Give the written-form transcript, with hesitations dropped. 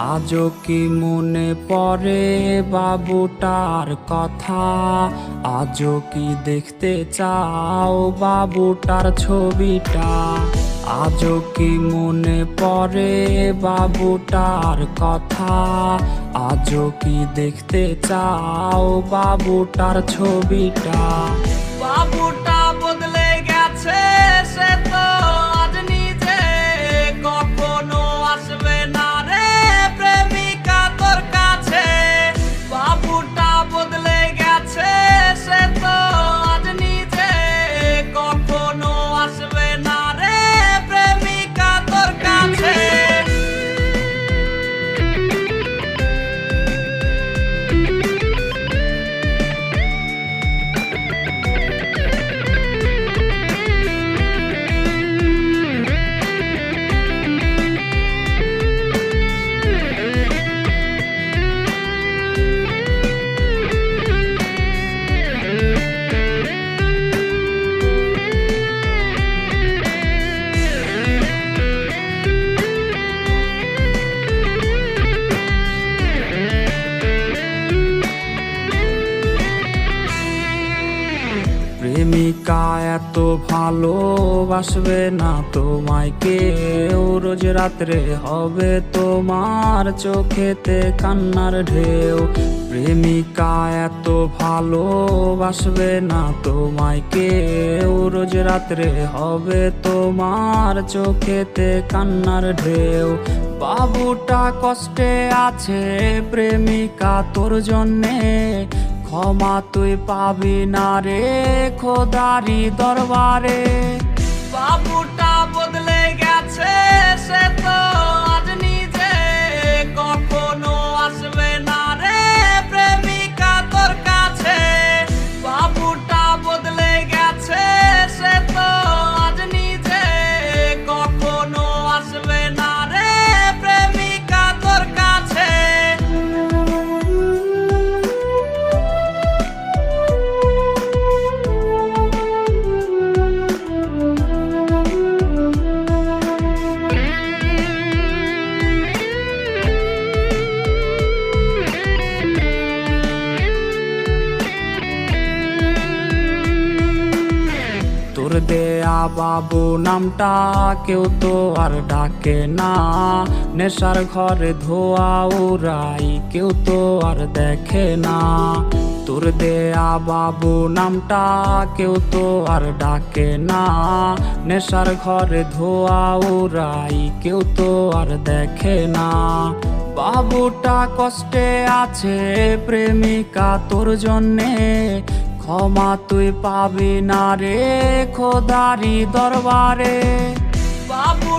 আজও কি মনে পড়ে বাবুটার কথা? আজও কি দেখতে চাও বাবুটার ছবিটা? আজও কি মনে পড়ে বাবুটার কথা? আজও কি দেখতে চাও বাবুটার ছবিটা? বাবুটা বদলে গেছে, সে তো আজ নিজে কখনো আসবে না রে প্রেমিকা তোর কাছে। বাবুটা বদলে গেছে, সে তো আজ নিজে কখনো আসবে না রে প্রেমিকা তোর কাছে। প্রেমিকা এত ভালোবাসবে না তোমায় কেউ, রোজ রাত্রে হবে তোমার চোখেতে কান্নার ঢেউ। প্রেমিকা এত ভালোবাসবে না তোমায় কেউ, রোজ রাত্রে হবে তোমার চোখেতে কান্নার ঢেউ। বাবুটা কষ্টে আছে প্রেমিকা তোর জন্যে, ক্ষমা তুই পাবি না রে খোদারি দরবারে। বাবুটা বদলে গেছে, সে তো আজ নিজে কখনো আসবে না রে প্রেমিকা তোর কাছে। বাবুটা বদলে গেছে, সে তো আজ নিজে কখনো আসবে না রে প্রেমিকা তোর কাছে। তোর দেয়া বাবু নামটা কেউ তো আর ডাকে না, নেশার ঘরে ধোয়া উড়াই কেউ তো আর দেখে না। তোর দেয়া বাবু নামটা কেউ তো আর ডাকে না, নেশার ঘরে ধোয়া উড়াই কেউ তো আর দেখে না। বাবুটা কষ্টে আছে প্রেমিকা তোর জন্যে, ক্ষমা তুই পাবি না রে খোদারি দরবারে। বাবু